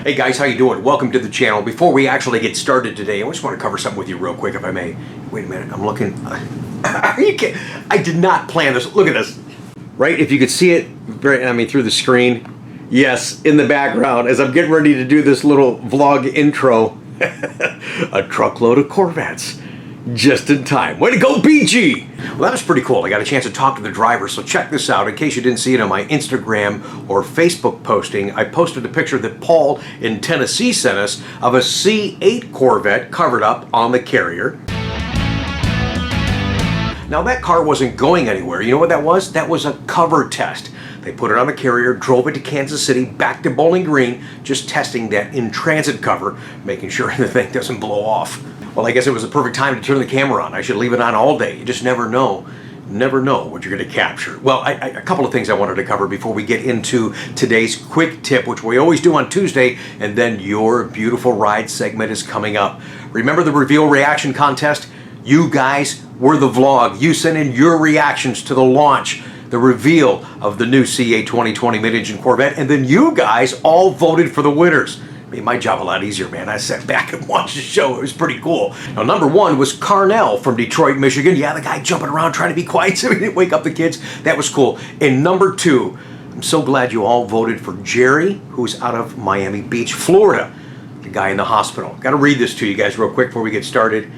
Hey guys, how you doing? Welcome to the channel. Before we actually get started today, I just want to cover something with you real quick, if I may. Wait a minute, I'm looking. Are you kidding? I did not plan this. Look at this. Right, if you could see it, through the screen. Yes, in the background, as I'm getting ready to do this little vlog intro, a truckload of Corvettes. Just in time. Way to go, BG! Well, that was pretty cool. I got a chance to talk to the driver, so check this out. In case you didn't see it on my Instagram or Facebook posting, I posted a picture that Paul in Tennessee sent us of a C8 Corvette covered up on the carrier. Now, that car wasn't going anywhere. You know what that was? That was a cover test. They put it on the carrier, drove it to Kansas City, back to Bowling Green, just testing that in-transit cover, making sure the thing doesn't blow off. Well, I guess it was the perfect time to turn the camera on. I should leave it on all day. You just never know what you're going to capture. Well, a couple of things I wanted to cover before we get into today's quick tip, which we always do on Tuesday, and then your beautiful ride segment is coming up. Remember the reveal reaction contest? You guys were the vlog. You sent in your reactions to the launch, the reveal of the new C8 2020 mid-engine Corvette, and then you guys all voted for the winners. Made my job a lot easier, man. I sat back and watched the show. It was pretty cool. Now, number one was Carnell from Detroit, Michigan. Yeah, the guy jumping around trying to be quiet so he didn't wake up the kids. That was cool. And number two, I'm so glad you all voted for Jerry, who's out of Miami Beach, Florida. The guy in the hospital. Got to read this to you guys real quick before we get started.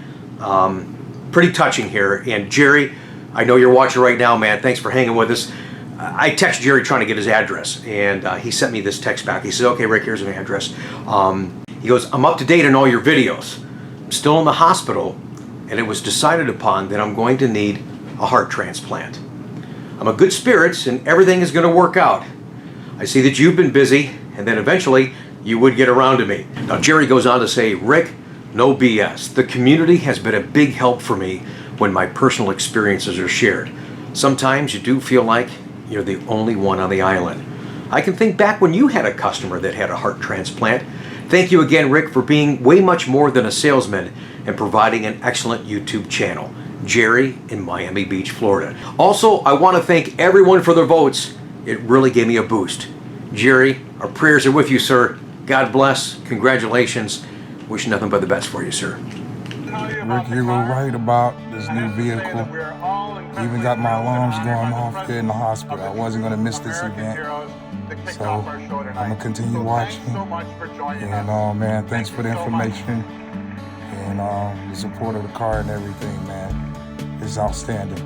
Pretty touching here. And Jerry, I know you're watching right now, man. Thanks for hanging with us. I texted Jerry trying to get his address, and he sent me this text back. He said, okay, Rick, here's my address. He goes, I'm up to date on all your videos. I'm still in the hospital, and it was decided upon that I'm going to need a heart transplant. I'm in good spirits, and everything is going to work out. I see that you've been busy, and then eventually you would get around to me. Now, Jerry goes on to say, Rick, no BS. The community has been a big help for me when my personal experiences are shared. Sometimes you do feel like you're the only one on the island. I can think back when you had a customer that had a heart transplant. Thank you again, Rick, for being way much more than a salesman and providing an excellent YouTube channel. Jerry in Miami Beach, Florida. Also, I want to thank everyone for their votes. It really gave me a boost. Jerry, our prayers are with you, sir. God bless. Congratulations. Wish nothing but the best for you, sir. Rick, you were right about this new vehicle. Even got my alarms going off here in the hospital. I wasn't going to miss this event. So I'm going to continue watching. And man, thanks for the information and the support of the car and everything, man. It's outstanding.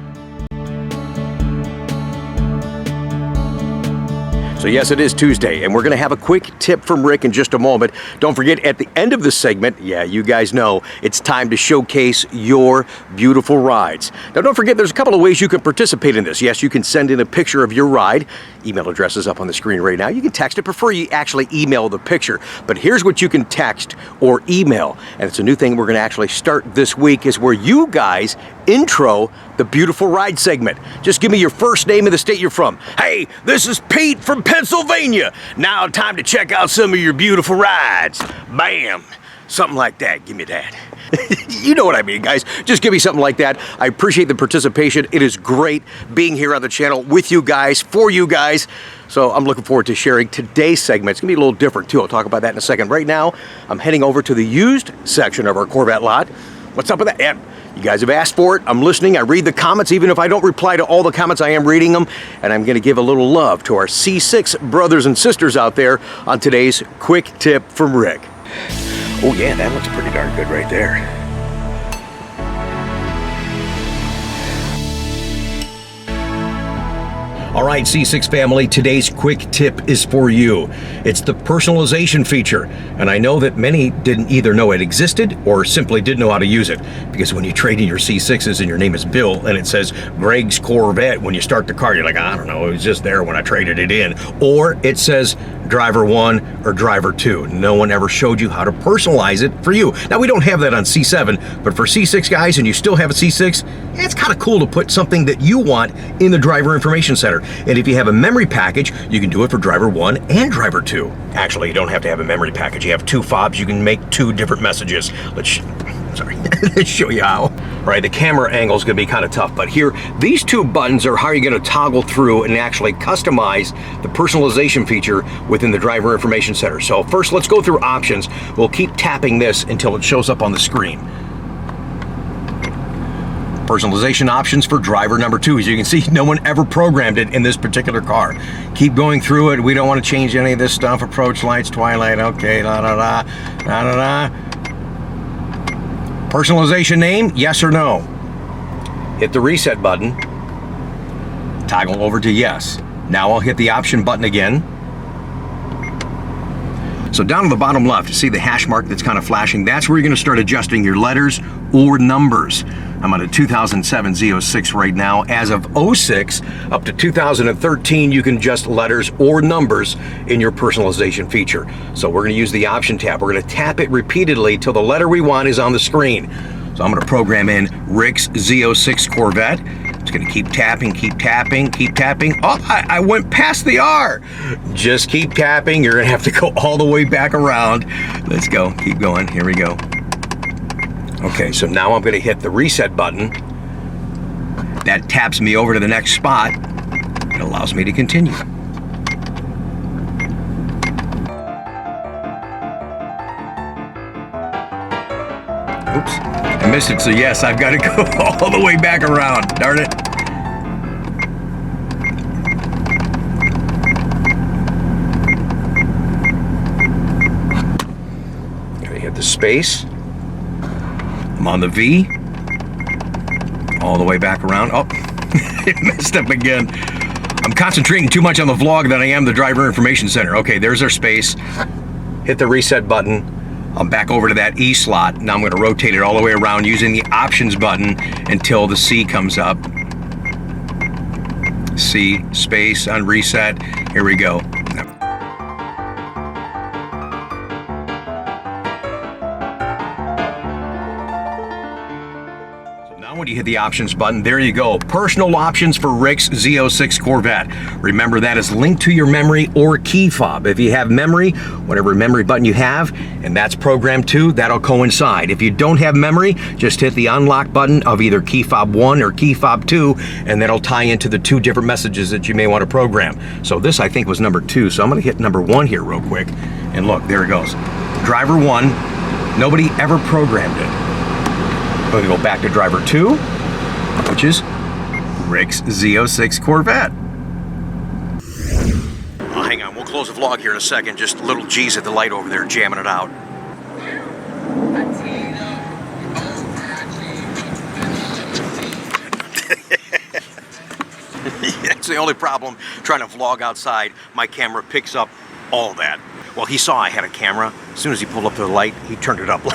So yes, it is Tuesday, and we're going to have a quick tip from Rick in just a moment. Don't forget, at the end of the segment, yeah, you guys know, it's time to showcase your beautiful rides. Now, don't forget, there's a couple of ways you can participate in this. Yes, you can send in a picture of your ride. Email address is up on the screen right now. You can text it. Prefer you actually email the picture. But here's what you can text or email, and it's a new thing we're going to actually start this week, is where you guys intro the beautiful ride segment. Just give me your first name and the state you're from. Hey, this is Pete from Pennsylvania. Now time to check out some of your beautiful rides. Bam. Something like that. Give me that. You know what I mean, guys. Just give me something like that. I appreciate the participation. It is great being here on the channel with you guys, for you guys. So I'm looking forward to sharing today's segment. It's going to be a little different, too. I'll talk about that in a second. Right now, I'm heading over to the used section of our Corvette lot. What's up with that? Yeah, you guys have asked for it. I'm listening. I read the comments. Even if I don't reply to all the comments, I am reading them. And I'm going to give a little love to our C6 brothers and sisters out there on today's quick tip from Rick. Oh yeah, that looks pretty darn good right there. All right, C6 family, today's quick tip is for you. It's the personalization feature, and I know that many didn't either know it existed or simply didn't know how to use it, because when you trade in your C6s and your name is Bill and it says Greg's Corvette when you start the car, you're like, I don't know, it was just there when I traded it in. Or it says driver 1 or driver 2. No one ever showed you how to personalize it for you. Now, we don't have that on C7, but for C6 guys and you still have a C6, it's kind of cool to put something that you want in the driver information center. And if you have a memory package, you can do it for driver 1 and driver 2. Actually, you don't have to have a memory package. You have 2 fobs, you can make 2 different messages. Let's show you how. right? The camera angle is going to be kind of tough, but here, these two buttons are how you're going to toggle through and actually customize the personalization feature within the driver information center. So first, let's go through options. We'll keep tapping this until it shows up on the screen. Personalization options for driver number 2. As you can see, no one ever programmed it in this particular car. Keep going through it. We don't want to change any of this stuff. Approach lights, twilight, okay, la da da, la da da. Personalization name, yes or no. Hit the reset button. Toggle over to yes. Now I'll hit the option button again. So down to the bottom left, you see the hash mark that's kind of flashing. That's where you're going to start adjusting your letters or numbers. I'm on a 2007 Z06 right now. As of 06 up to 2013, you can adjust letters or numbers in your personalization feature. So we're going to use the option tab. We're going to tap it repeatedly till the letter we want is on the screen. So I'm going to program in Rick's Z06 Corvette. It's going to keep tapping, keep tapping, keep tapping. Oh, I went past the R. Just keep tapping. You're going to have to go all the way back around. Let's go. Keep going. Here we go. Okay, so now I'm going to hit the reset button. That taps me over to the next spot. It allows me to continue. Oops, I missed it, so yes, I've got to go all the way back around. Darn it. Gotta hit the space. I'm on the V. All the way back around. Oh, it messed up again. I'm concentrating too much on the vlog than I am the driver information center. Okay, there's our space. Hit the reset button. I'm back over to that E slot. Now I'm going to rotate it all the way around using the options button until the C comes up. C, space, on reset. Here we go. When you hit the options button, there you go. Personal options for Rick's Z06 Corvette. Remember, that is linked to your memory or key fob. If you have memory, whatever memory button you have, and that's programmed too, that'll coincide. If you don't have memory, just hit the unlock button of either key fob 1 or key fob 2, and that'll tie into the 2 different messages that you may want to program. So this, I think, was number 2. So I'm going to hit number 1 here real quick. And look, there it goes. Driver 1, nobody ever programmed it. We're going to go back to driver 2, which is Rick's Z06 Corvette. Oh, hang on, we'll close the vlog here in a second. Just little G's at the light over there jamming it out. That's the only problem trying to vlog outside. My camera picks up all that. Well, he saw I had a camera. As soon as he pulled up to the light, he turned it up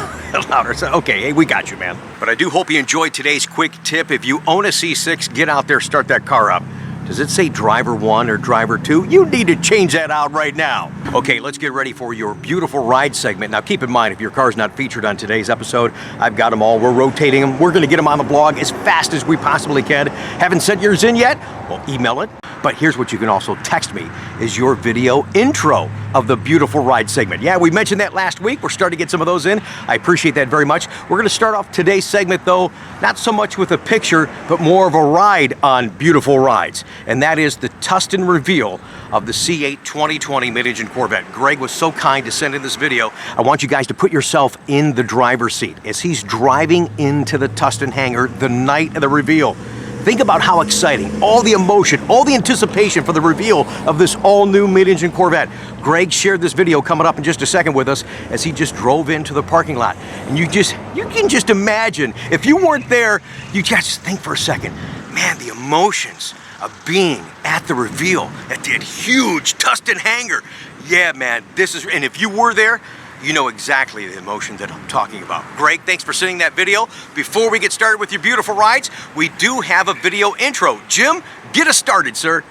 louder. So, okay, hey, we got you, man. But I do hope you enjoyed today's quick tip. If you own a C6, get out there, start that car up. Does it say driver 1 or driver 2? You need to change that out right now. Okay, let's get ready for your beautiful ride segment. Now, keep in mind, if your car's not featured on today's episode, I've got them all. We're rotating them. We're going to get them on the blog as fast as we possibly can. Haven't sent yours in yet? Well, email it. But here's what you can also text me, is your video intro of the beautiful ride segment. Yeah, we mentioned that last week. We're starting to get some of those in. I appreciate that very much. We're going to start off today's segment, though, not so much with a picture, but more of a ride on beautiful rides. And that is the TUSTIN reveal of the C8 2020 mid-engine Corvette. Greg was so kind to send in this video. I want you guys to put yourself in the driver's seat as he's driving into the TUSTIN hangar the night of the reveal. Think about how exciting, all the emotion, all the anticipation for the reveal of this all-new mid-engine Corvette. Greg shared this video coming up in just a second with us as he just drove into the parking lot. And you can just imagine, if you weren't there, you just think for a second, man, the emotions of being at the reveal at that huge TUSTIN hangar. Yeah, man, and if you were there, you know exactly the emotion that I'm talking about. Greg, thanks for sending that video. Before we get started with your beautiful rides, we do have a video intro. Jim, get us started, sir.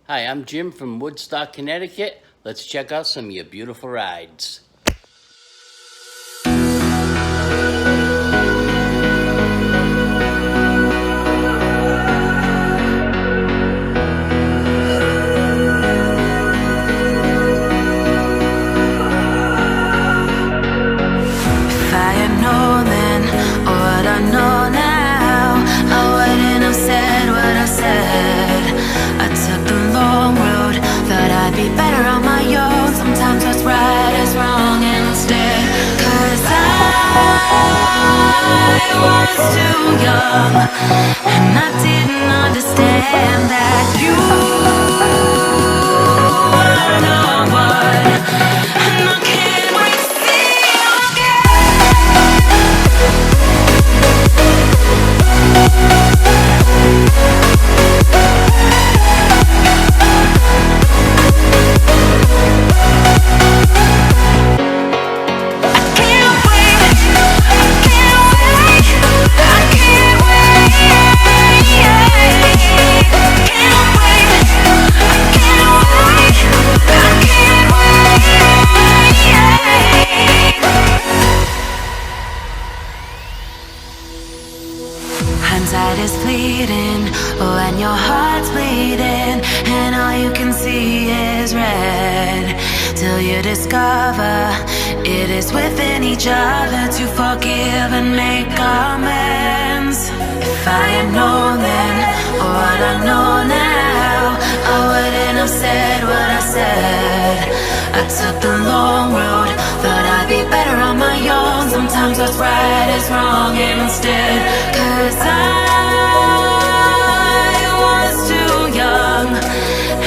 Hi, I'm Jim from Woodstock, Connecticut. Let's check out some of your beautiful rides. If I had known then what I know now, instead. 'Cause I was too young, and I didn't understand that you were the one. And I can't wait to see you hindsight is fleeting when your heart's bleeding and all you can see is red, till you discover it is within each other to forgive and make amends. If I had known then what I know now, I wouldn't have said what I said. I took the long road, thought I'd be better on my own. Sometimes what's right is wrong instead. 'Cause I was too young,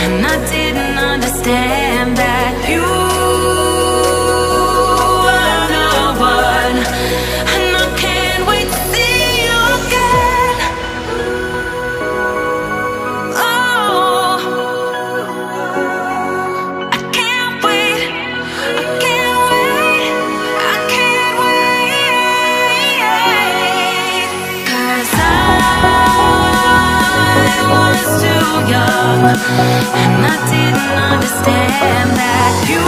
and I didn't understand that you were the one. And I can't wait to see you again. Oh, I can't wait, I can't wait, I can't wait. 'Cause I was too young, and I didn't understand that you